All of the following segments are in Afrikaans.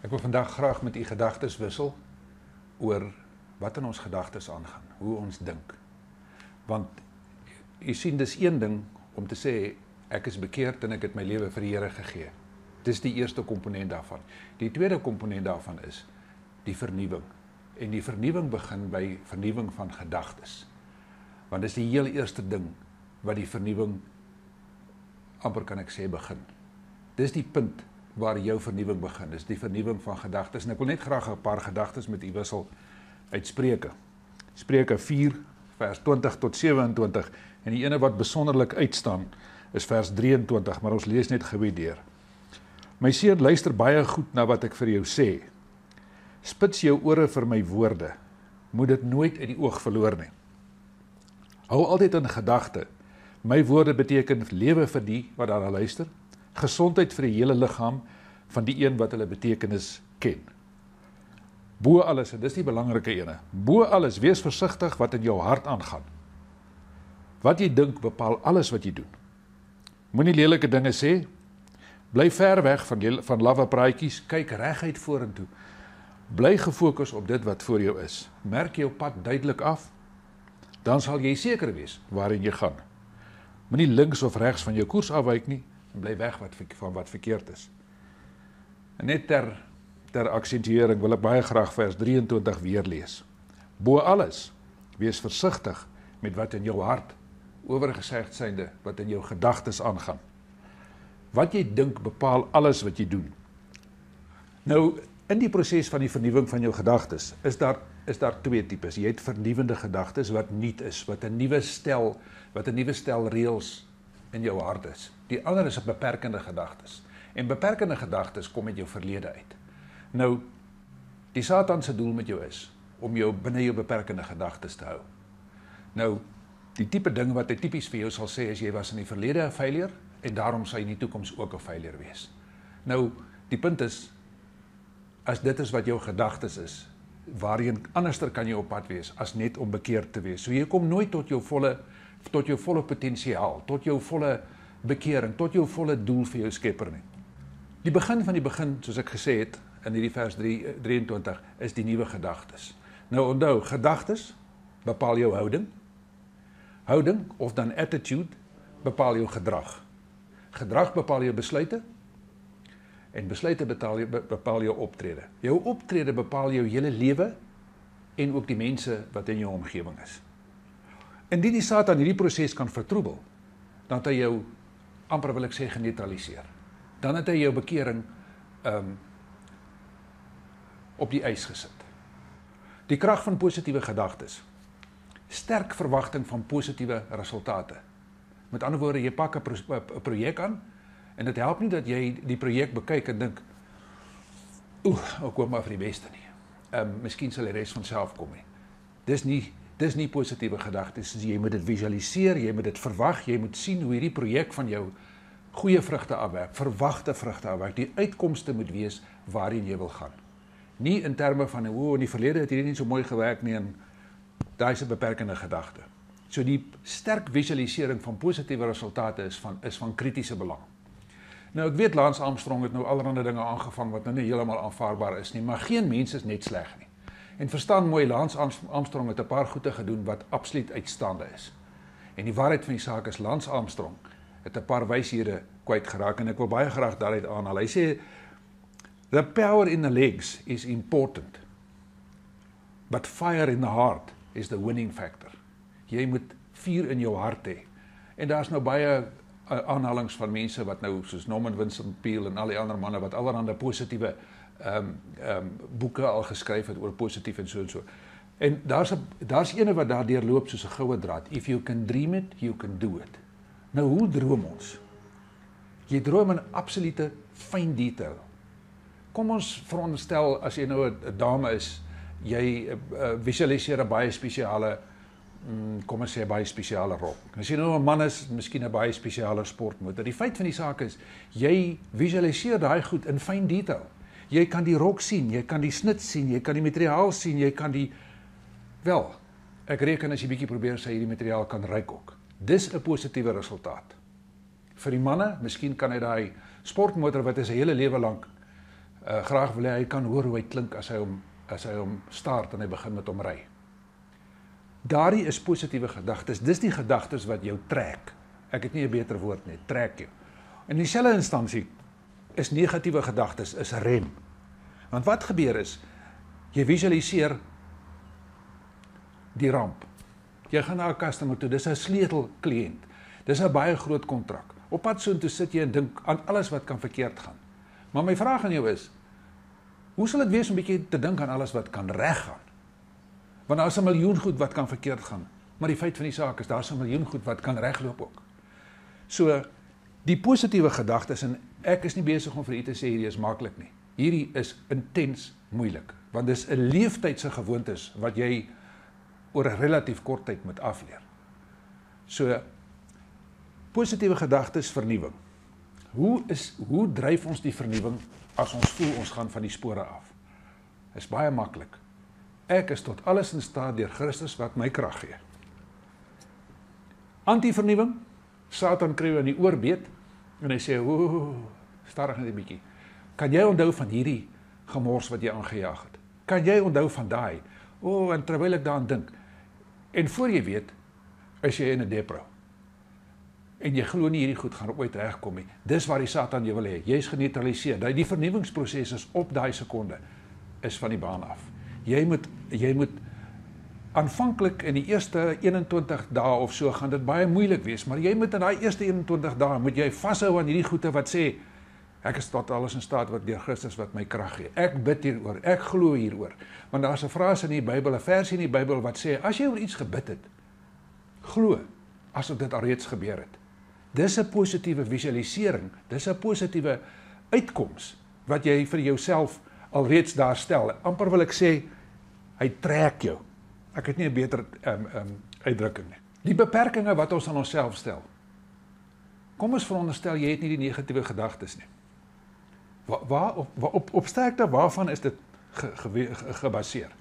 Ek wil vandag graag met u gedagtes wissel oor wat in ons gedagtes aangaan, hoe ons dink. Want u sien, dis een ding om te sê ek is bekeerd en ek het my lewe vir die Here gegee. Dis die eerste komponent daarvan. Die tweede komponent daarvan is die vernuwing. En die vernuwing begin by vernuwing van gedagtes. Want dis die heel eerste ding wat die vernuwing, amper kan ek sê, begin. Dis die punt waar jou vernuwing begin, is die vernuwing van gedagtes. En ek wil net graag 'n paar gedagtes met u wissel uit Spreuke. Spreuke 4 vers 20 tot 27 en die ene wat besonderlik uitstaan is vers 23, maar ons lees net gou deur. My seun, luister baie goed na wat ek vir jou sê. Spits jou ore vir my woorde. Moet dit nooit uit die oog verloor nie. Hou altyd in gedagte. My woorde beteken lewe vir die wat daarna luister, gesondheid vir die hele liggaam van die een wat hulle betekenis ken. Bo alles, en dis die belangrike ene, bo alles, wees versigtig wat in jou hart aangaan. Wat jy dink bepaal alles wat jy doen. Moenie lelike dinge sê, bly ver weg van lawwe praatjies, kyk reguit vorentoe. Bly gefokus op dit wat voor jou is. Merk jou pad duidelik af, dan sal jy seker wees waarin jy gaan. Moenie links of regs van jou koers afwyk nie, en bly weg van wat verkeerd is. En net ter aksentuering wil ek baie graag vers 23 weer lees. Bo alles, wees versigtig met wat in jou hart, oorgesegd synde, wat in jou gedagtes aangaan. Wat jy dink bepaal alles wat jy doen. Nou, in die proses van die vernuwing van jou gedagtes, is daar twee tipes. Jy het vernuwende gedagtes wat nuut is, wat 'n nuwe stel reëls in jou hart is. Die ander is beperkende gedagtes. En beperkende gedagtes kom met jou verlede uit. Nou, die Satan se doel met jou is om jou binne jou beperkende gedagtes te hou. Nou, die tipe ding wat hy tipies vir jou sal sê is jy was in die verlede 'n failure en daarom sal jy in die toekoms ook 'n failure wees. Nou, die punt is, as dit is wat jou gedagtes is, waarheen anderster kan jy op pad wees as net om bekeerd te wees. So jy kom nooit tot jou volle potensiaal, tot jou volle bekering, tot jou volle doel vir jou skepper nie. Die begin van die begin, soos ek gesê het in hierdie vers 23, is die nuwe gedagtes. Nou onthou, gedagtes bepaal jou houding. Houding, of dan attitude, bepaal jou gedrag. Gedrag bepaal jou besluite, en besluite bepaal jou optrede. Jou optrede bepaal jou hele lewe, en ook die mense wat in jou omgewing is. Indien die Satan hierdie proses kan vertroebel, dan het hy jou, amper wil ek sê, geneutraliseer. Dan het hy jou bekering op die ys gesit. Die krag van positiewe gedagtes. Sterk verwagting van positiewe resultate. Met ander woorde, jy pak 'n projek aan, en dit help nie dat jy die projek bekyk en dink, ek hoop maar vir die beste nie. Miskien sal die res van self kom nie. Dis nie positiewe gedagtes. Jy moet dit visualiseer, jy moet dit verwag, jy moet sien hoe hierdie projek van jou goeie vrugte afwerk, verwagte vrugte afwerk. Die uitkomste moet wees waarin jy wil gaan. Nie in terme van, in die verlede het hierdie nie so mooi gewerk nie, en daai is 'n beperkende gedagte. So die sterk visualisering van positiewe resultate is van kritiese belang. Nou, ek weet Lance Armstrong het nou allerlei dinge aangevang wat nou nie heeltemal aanvaarbaar is nie, maar geen mens is net sleg nie. En verstaan mooi, Lance Armstrong het 'n paar goede gedoen wat absoluut uitstaande is. En die waarheid van die saak is, Lance Armstrong het 'n paar wyshede kwyt geraak, en ek wil baie graag daaruit aanhaal. Hy sê, the power in the legs is important, but fire in the heart is the winning factor. Jy moet vuur in jou hart hê. En daar's nou baie aanhalings van mense wat nou, soos Norman Vincent Peale en al die ander manne, wat allerhande positiewe boeke al geskryf het oor positief en so. En daar's ene wat daardeur loop soos 'n goue draad. If you can dream it, you can do it. Nou, hoe droom ons? Jy droom in absolute fyn detail. Kom ons veronderstel, as jy nou 'n dame is, jy visualiseer 'n baie spesiale, kom ons sê 'n baie spesiale rok. As jy nou 'n man is, miskien 'n baie spesiale sportmotor. Die feit van die saak is, jy visualiseer daai goed in fyn detail. Jy kan die rok sien, jy kan die snit sien, jy kan die materiaal sien, jy kan die, wel, ek reken as jy bietjie probeer sê hierdie materiaal kan ruik ook. Dis 'n positiewe resultaat. Vir die manne, miskien kan hy daai sportmotor wat hy sy hele lewe lank Graag wil hy kan hoor hoe hy klink as hy hom start en hy begin met hom ry. Daardie is positiewe gedagtes, dis die gedagtes wat jou trek. Ek het nie 'n beter woord nie, trek jou. In dieselfde instansie is negatiewe gedagtes, is 'n rem. Want wat gebeur is, jy visualiseer die ramp. Jy gaan na 'n customer toe, dis 'n sleutelkliënt. Dis 'n baie groot kontrak. Op pad soontoe sit jy en dink aan alles wat kan verkeerd gaan. Maar my vraag aan jou is, hoe sal dit wees om 'n bietjie te dink aan alles wat kan reg gaan? Want daar is 'n miljoen goed wat kan verkeerd gaan, maar die feit van die saak is, daar is 'n miljoen goed wat kan regloop ook. So, die positiewe gedagtes, en ek is nie besig om vir u te sê hierdie is maklik nie. Hierdie is intens moeilik, want dis 'n leeftydse gewoontes wat jy oor 'n relatief kort tyd moet afleer. So, positiewe gedagtes, vernuwing. Hoe dryf ons die vernuwing as ons voel ons gaan van die spore af? Is baie maklik. Ek is tot alles in staat deur Christus wat my krag gee. Anti-vernuwing, Satan kry jou in die oorbeet en hy sê, stadig net 'n bietjie. Kan jy onthou van hierdie gemors wat jy aangejaag het? Kan jy onthou van daai? En terwyl ek daaraan dink, en voor jy weet, is jy in 'n depro. En jy glo nie hierdie goed gaan ooit regkom nie. Dis waar die Satan jou wil hê. Jy is geneutraliseer. Die vernuwingsproses is op daai sekonde is van die baan af. Jy moet aanvanklik in die eerste 21 dae of so gaan dit baie moeilik wees, maar jy moet in daai eerste 21 dae moet jy vashou aan hierdie goeie wat sê ek is tot alles in staat wat deur Christus wat my krag gee. Ek bid hieroor, ek glo hieroor. Want daar's 'n frase in die Bybel, 'n versie in die Bybel wat sê as jy oor iets gebid het, glo asof dit alreeds gebeur het. Dis 'n positiewe visualisering, dis 'n positiewe uitkoms wat jy vir jouself alreeds daar stel. Amper wil ek sê, hy trek jou. Ek het nie 'n beter uitdrukking nie. Die beperkings wat ons aan onsself stel. Kom ons veronderstel jy het nie die negatiewe gedagtes nie. Op sterkte waarvan is dit gebaseer?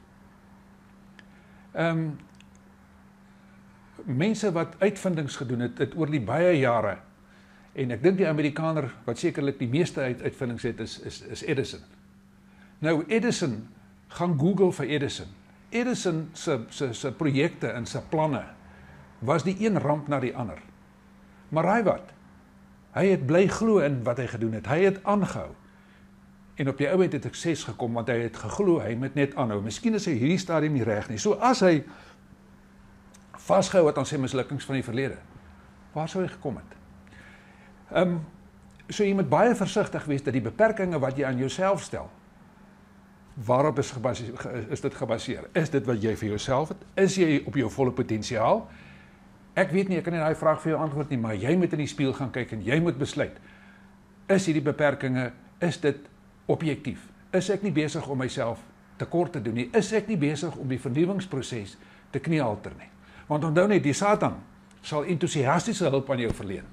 Mense wat uitvindings gedoen het oor die baie jare, en ek dink die Amerikaner wat sekerlik die meeste uitvindings het is Edison. Nou Edison, gaan Google vir Edison. Edison se projekte en se planne was die een ramp na die ander. Maar raai wat? Hy het bly glo in wat hy gedoen het. Hy het aangehou. En op die ou het sukses gekom want hy het geglo, hy moet net aanhou. Miskien is hy hierdie stadium nie reg nie. So as hy vasgehou het aan sy mislukkings van die verlede, waar sou hy gekom het? So jy moet baie versigtig wees dat die beperkings wat jy aan jouself stel, waarop is dit gebaseer? Is dit wat jy vir jouself het? Is jy op jou volle potensiaal? Ek weet nie, ek kan nie daai vraag vir jou antwoord nie, maar jy moet in die spieël gaan kyk en jy moet besluit. Is hierdie beperkings, is dit objektief? Is ek nie besig om myself tekort te doen nie? Is ek nie besig om die vernuwingsproses te kniehalter nie? Want onthou net, die Satan sal entoesiastiese hulp aan jou verleen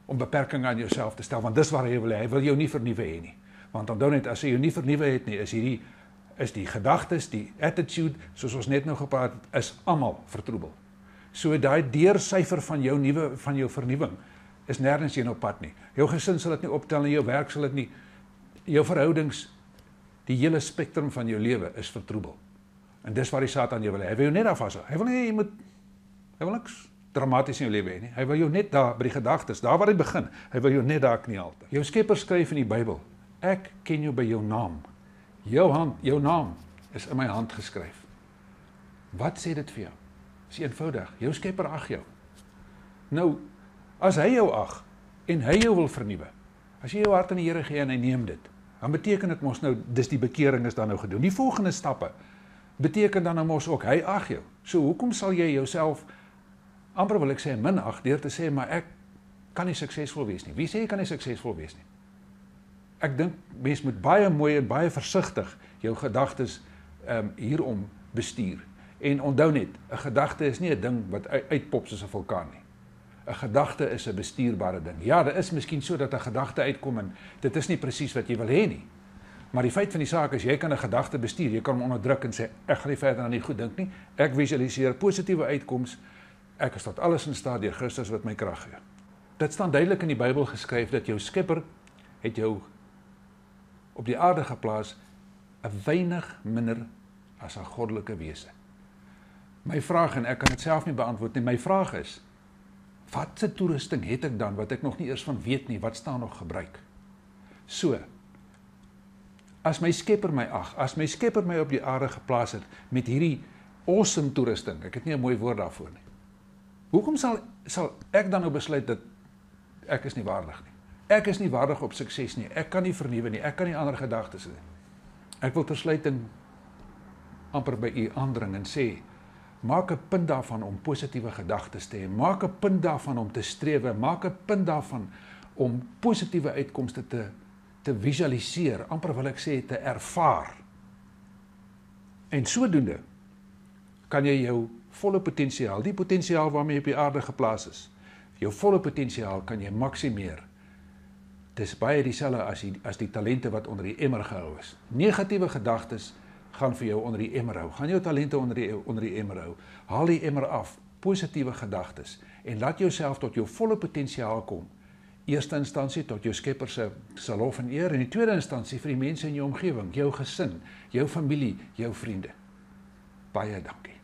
om beperkings aan jouself te stel, want dis waar hy wil jou nie vernuwe hê nie. Want onthou net, as hy jou nie vernuwe het nie, is die gedagtes, die attitude, soos ons net nou gepraat het, is almal vertroebel. So daai deursyfer van jou vernuwing is nêrens heen op pad nie. Jou gesin sal dit nie optel nie, jou werk sal dit nie, jou verhoudings, die hele spektrum van jou lewe is vertroebel. En dis waar die Satan jou wil hê. Hy wil jou net daar vashou. Hy wil niks dramaties in jou lewe hê nie. Hy wil jou net daar by die gedagtes, daar waar hy begin. Hy wil jou net daar kniehalter. Jou Skepper skryf in die Bybel, ek ken jou by jou naam. Jou naam is in my hand geskryf. Wat sê dit vir jou? Is eenvoudig. Jou Skepper ag jou. Nou, as hy jou ag en hy jou wil vernuwe, as jy jou hart aan die Here gee en hy neem dit, dan beteken dit mos nou, dis die bekering is dan nou gedoen. Die volgende stappe beteken dan nou mos ook, hy ag jou. So hoekom sal jy jouself, amper wil ek sê, minag, deur te sê, maar ek kan nie suksesvol wees nie. Wie sê jy kan nie suksesvol wees nie? Ek dink, mens moet baie mooi en baie versigtig jou gedagtes hierom bestuur. En onthou net, 'n gedagte is nie 'n ding wat uitpop soos 'n vulkaan nie. 'n Gedagte is 'n bestuurbare ding. Ja, dit is miskien so dat 'n gedagte uitkom en dit is nie presies wat jy wil hê nie. Maar die feit van die saak is, jy kan 'n gedagte bestuur, jy kan hom onderdruk en sê, ek gaan nie verder aan die goed dink nie, ek visualiseer positiewe uitkoms, ek is tot alles in staat deur Christus wat my krag gee. Dit staan duidelik in die Bybel geskryf, dat jou Skepper het jou op die aarde geplaas, 'n weinig minder as 'n goddelike wese. My vraag, en ek kan dit self nie beantwoord nie, my vraag is, wat se toerusting het ek dan, wat ek nog nie eers van weet nie, wat staan nog gebruik? So, as my Skepper my as my Skepper my op die aarde geplaas het, met hierdie awesome toerusting, ek het nie 'n mooi woord daarvoor nie, hoekom sal ek dan nou besluit dat ek is nie waardig nie? Ek is nie waardig op sukses nie, ek kan nie vernuwe nie, ek kan nie ander gedagtes hê. Ek wil tersluiting amper by u aandring en sê, maak 'n punt daarvan om positiewe gedagtes te hê, maak 'n punt daarvan om te strewe, maak 'n punt daarvan om positiewe uitkomste te visualiseer, amper wil ek sê, te ervaar. En sodoende kan jy jou volle potensiaal, die potensiaal waarmee jy op die aarde geplaas is, jou volle potensiaal kan jy maksimeer. Dis baie dieselfde as die talente wat onder die emmer gehou is. Negatiewe gedagtes gaan vir jou onder die emmer hou. Gaan jou talente onder die emmer hou. Haal die emmer af, positiewe gedagtes, en laat jouself tot jou volle potensiaal kom. Eerste instansie tot jou Skepper se lof en eer, en in tweede instansie vir die mense in jou omgewing, jou gesin, jou familie, jou vriende. Baie dankie.